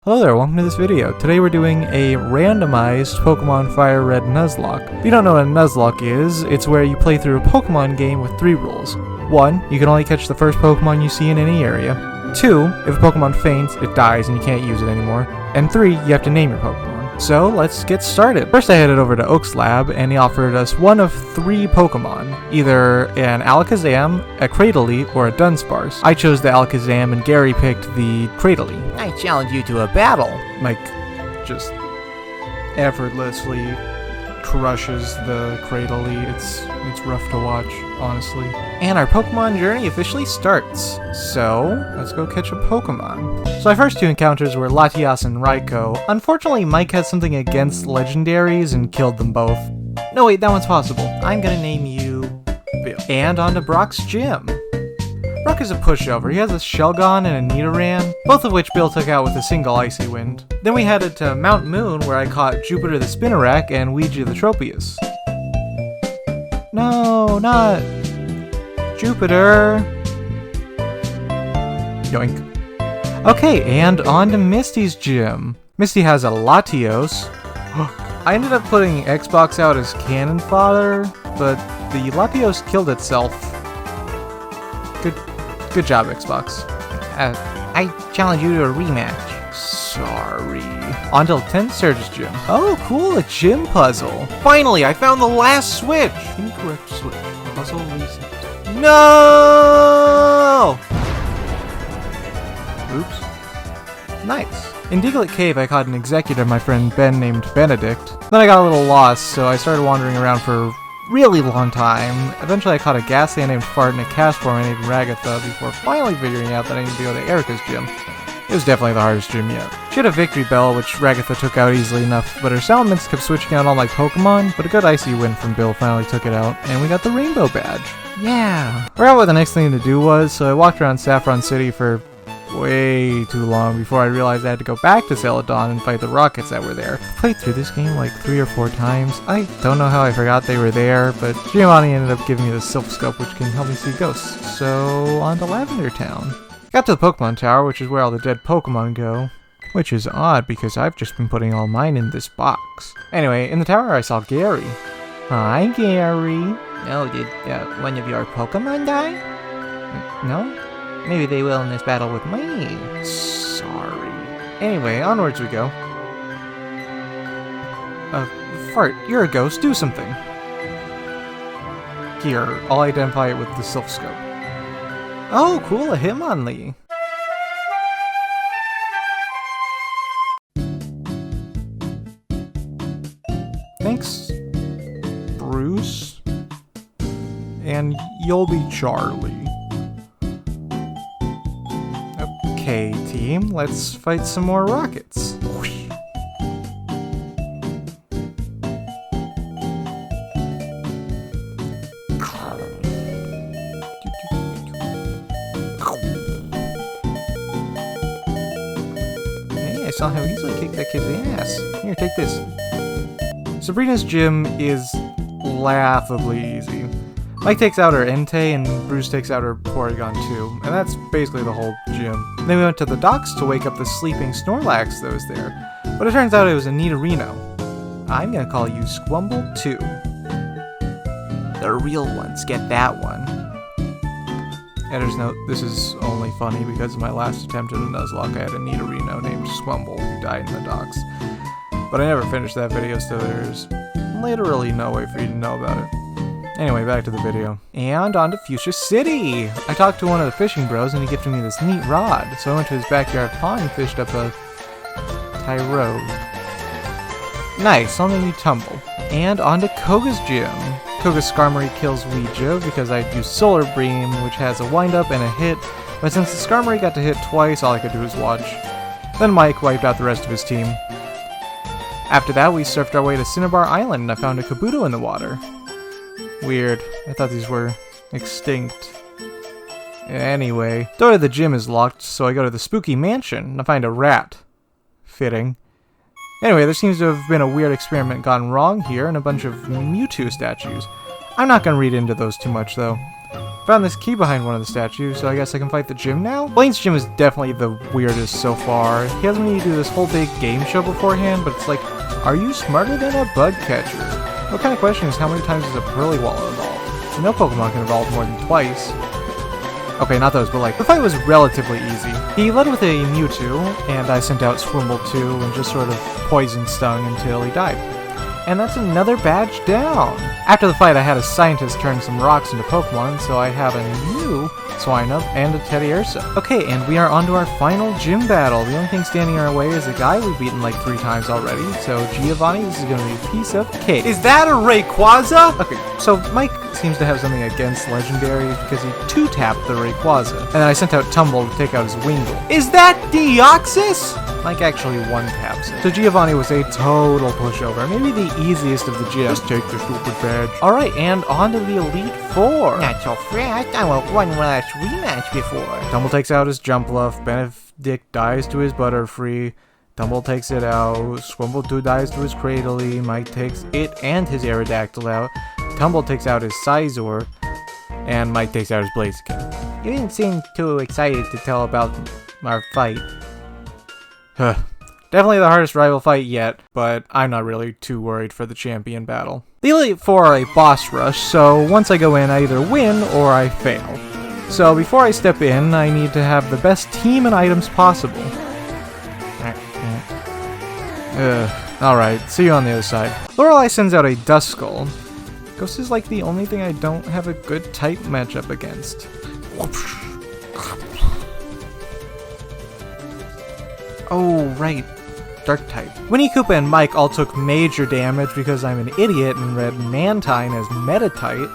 Hello there, welcome to this video. Today we're doing a randomized Pokemon FireRed Nuzlocke. If you don't know what a Nuzlocke is, it's where you play through a Pokemon game with 3 rules. 1, you can only catch the first Pokemon you see in any area. 2, if a Pokemon faints, it dies and you can't use it anymore. And 3, you have to name your Pokemon. So let's get started. First I headed over to Oak's lab and he offered us one of 3 Pokemon. Either an Alakazam, a Cradily, or a Dunsparce. I chose the Alakazam and Gary picked the Cradily. I challenge you to a battle. Mike just effortlessly crushes the Cradily. It's rough to watch, honestly. And our Pokemon journey officially starts. So, let's go catch a Pokemon. So our first 2 encounters were Latias and Raikou. Unfortunately, Mike has something against legendaries and killed them both. No wait, that one's possible. I'm gonna name you Bill. And on to Brock's gym. Brock is a pushover. He has a Shelgon and a Nidoran, both of which Bill took out with a single Icy Wind. Then we headed to Mt.Moon, where I caught Jupiter the Spinarak and Ouija the Tropius. No, not Jupiter. Yoink. Okay, and on to Misty's gym. Misty has a Latios. I ended up putting Xbox out as cannon fodder, but the Latios killed itself. Good job, Xbox. I challenge you to a rematch. Sorry. On to 10th Surge's gym. Oh, cool, a gym puzzle. Finally, I found the last switch. Incorrect switch. Puzzle reset. No! Oops. Nice. In Diglett Cave, I caught an executor my friend Ben named Benedict. Then I got a little lost, so I started wandering around for really long time. Eventually I caught a Ghastly named Fart and a Castform named Agatha before finally figuring out that I needed to go to Erika's gym. It was definitely the hardest gym yet. She had a Victory Bell, which Agatha took out easily enough, but her Salamence kept switching out all my Pokemon, but a good Icy Wind from Bill finally took it out, and we got the Rainbow Badge. Yeah! I forgot what the next thing to do was, so I walked around Saffron City for way too long before I realized I had to go back to Celadon and fight the Rockets that were there. I played through this game like 3 or 4 times. I don't know how I forgot they were there, but Giovanni ended up giving me the Silph Scope, which can help me see ghosts. So, on to Lavender Town. Got to the Pokemon Tower, which is where all the dead Pokemon go. Which is odd, because I've just been putting all mine in this box. Anyway, in the tower I saw Gary. Hi, Gary. Oh, did one of your Pokemon die? No? Maybe they will in this battle with me. Sorry. Anyway, onwards we go. Fart, you're a ghost, do something. Here, I'll identify it with the Silph Scope. Oh, cool, a Hitmonlee. Thanks, Bruce. And you'll be Charlie. Okay, team, let's fight some more rockets. Hey, I saw how easily I kicked that kid's ass. Here, take this. Sabrina's gym is laughably easy. Mike takes out her Entei, and Bruce takes out her Porygon too, and that's basically the whole gym. Then we went to the docks to wake up the sleeping Snorlax that was there, but it turns out it was a Nidorino. I'm gonna call you Squwumble 2. The real ones get that one. Editor's note, this is only funny because of my last attempt at a Nuzlocke. I had a Nidorino named Squwumble who died in the docks. But I never finished that video, so there's literally no way for you to know about it. Anyway, back to the video. And on to Fuschia City! I talked to one of the fishing bros and he gifted me this neat rod, so I went to his backyard pond and fished up a Tyrogue. Nice, I'll name you Tumble. And on to Koga's gym. Koga's Skarmory kills Ouija because I used Solar Beam, which has a wind-up and a hit, but since the Skarmory got to hit twice, all I could do was watch. Then Mike wiped out the rest of his team. After that, we surfed our way to Cinnabar Island and I found a Kabuto in the water. Weird. I thought these were extinct. Anyway, door to the gym is locked, so I go to the spooky mansion and I find a rat. Fitting. Anyway, there seems to have been a weird experiment gone wrong here and a bunch of Mewtwo statues. I'm not going to read into those too much though. Found this key behind one of the statues, so I guess I can fight the gym now? Blaine's gym is definitely the weirdest so far. He has me do this whole big game show beforehand, but it's like, are you smarter than a bug catcher? What kind of question is how many times is a Pearlywalla evolved? No Pokemon can evolve more than twice. Okay, not those, but like, the fight was relatively easy. He led with a Mewtwo, and I sent out Squwumble too, and just sort of poison stung until he died. And that's another badge down! After the fight, I had a scientist turn some rocks into Pokemon, so I have a new Swinub and a Teddiursa. Okay, and we are on to our final gym battle. The only thing standing in our way is a guy we've beaten like 3 times already, so Giovanni, this is going to be a piece of cake. Is that a Rayquaza? Okay, so Mike seems to have something against legendaries because he 2-tapped the Rayquaza, and then I sent out Tumble to take out his Wingull. Is that Deoxys? Mike actually 1-taps it. So Giovanni was a total pushover, maybe the easiest of the gym. Just take the stupid badge. Alright, and on to the Elite Four. Not so fast. I want one last rematch before. Tumble takes out his Jumpluff, Benedict dies to his Butterfree, Tumble takes it out, Squwumble 2 dies to his Cradily, Mike takes it and his Aerodactyl out, Tumble takes out his Scizor, and Mike takes out his Blaziken. You didn't seem too excited to tell about our fight. Definitely the hardest rival fight yet, but I'm not really too worried for the champion battle. The Elite Four are a boss rush, so once I go in, I either win or I fail. So before I step in, I need to have the best team and items possible. Alright, see you on the other side. Lorelei sends out a Duskull. Ghost is like the only thing I don't have a good type matchup against. Oh, right. Dark type. Winnie, Koopa, and Mike all took major damage because I'm an idiot and read Mantine as Metatite.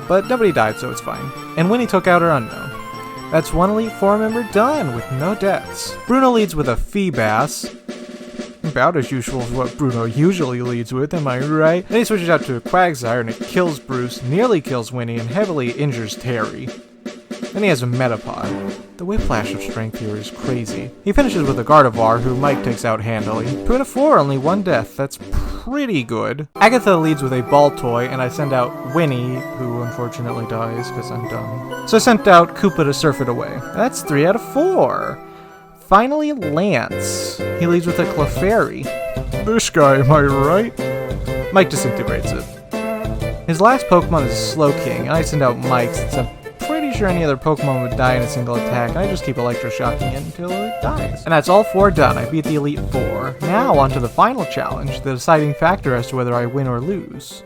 But nobody died, so it's fine. And Winnie took out her Unknown. That's one Elite Four member done, with no deaths. Bruno leads with a Feebas. About as usual as what Bruno usually leads with, am I right? Then he switches out to a Quagsire and it kills Bruce, nearly kills Winnie, and heavily injures Terry. Then he has a Metapod. The whiplash of strength here is crazy. He finishes with a Gardevoir, who Mike takes out handily. 2 out of 4, only 1 death. That's pretty good. Agatha leads with a Baltoy, and I send out Winnie, who unfortunately dies because I'm dumb. So I sent out Koopa to surf it away. That's 3 out of 4. Finally, Lance. He leads with a Clefairy. This guy, am I right? Mike disintegrates it. His last Pokemon is Slowking, and I send out Mike since I'm pretty sure any other Pokemon would die in a single attack, and I just keep electroshocking it until it dies. And that's all 4 done. I beat the Elite Four. Now on to the final challenge, the deciding factor as to whether I win or lose.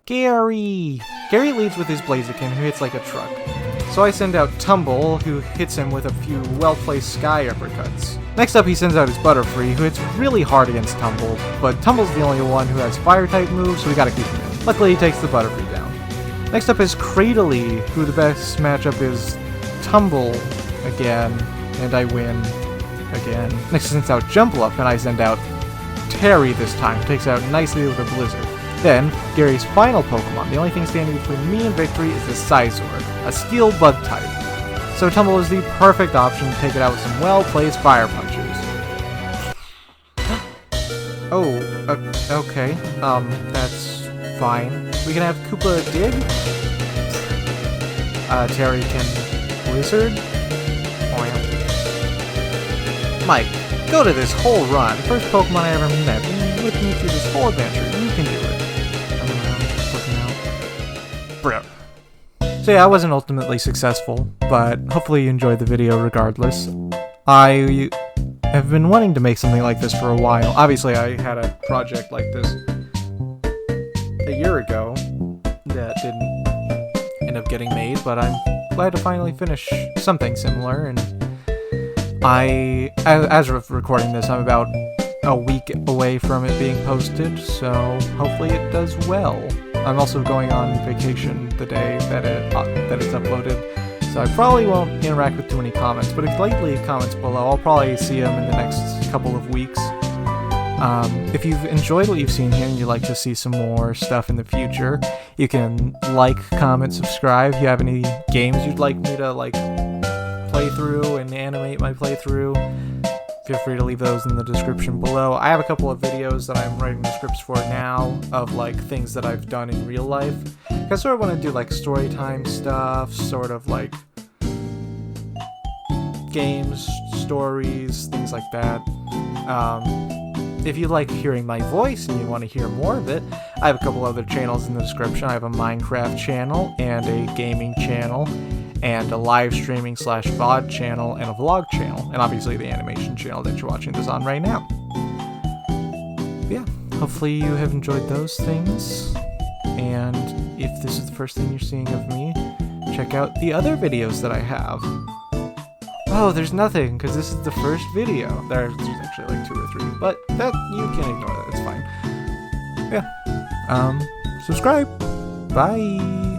Gary! Gary leads with his Blaziken, who hits like a truck. So I send out Tumble, who hits him with a few well-placed Sky Uppercuts. Next up, he sends out his Butterfree, who hits really hard against Tumble, but Tumble's the only one who has Fire-type moves, so we gotta keep him in. Luckily, he takes the Butterfree down. Next up is Cradily, who the best matchup is Tumble again, and I win again. Next, I send out Jumpluff, and I send out Terry this time, who takes out nicely with a Blizzard. Then, Gary's final Pokemon. The only thing standing between me and victory is the Scizor, a Steel Bug type. So Tumble is the perfect option to take it out with some well-placed Fire Punches. Okay. That's fine. We can have Koopa dig. Terry can Blizzard. Mike, go to this whole run. First Pokemon I ever met. With me through this whole adventure. You can do it. So yeah, I wasn't ultimately successful, but hopefully you enjoyed the video regardless. I have been wanting to make something like this for a while. Obviously, I had a project like this a year ago that didn't end up getting made, but I'm glad to finally finish something similar, and as of recording this, I'm about a week away from it being posted, so hopefully it does well. I'm also going on vacation the day that it's uploaded, so I probably won't interact with too many comments, but if you leave comments below, I'll probably see them in the next couple of weeks. If you've enjoyed what you've seen here and you'd like to see some more stuff in the future, you can like, comment, subscribe. If you have any games you'd like me to play through and animate my playthrough, feel free to leave those in the description below. I have a couple of videos that I'm writing the scripts for now of like things that I've done in real life. I sort of want to do like story time stuff, sort of like games, stories, things like that. If you like hearing my voice and you want to hear more of it, I have a couple other channels in the description. I have a Minecraft channel and a gaming channel and a live streaming / VOD channel and a vlog channel, and obviously the animation channel that you're watching this on right now. But yeah, hopefully you have enjoyed those things, and if this is the first thing you're seeing of me, check out the other videos that I have. Oh, there's nothing, because this is the first video. There's actually like 2 or 3, but that, you can ignore that, it's fine. Yeah. Subscribe. Bye.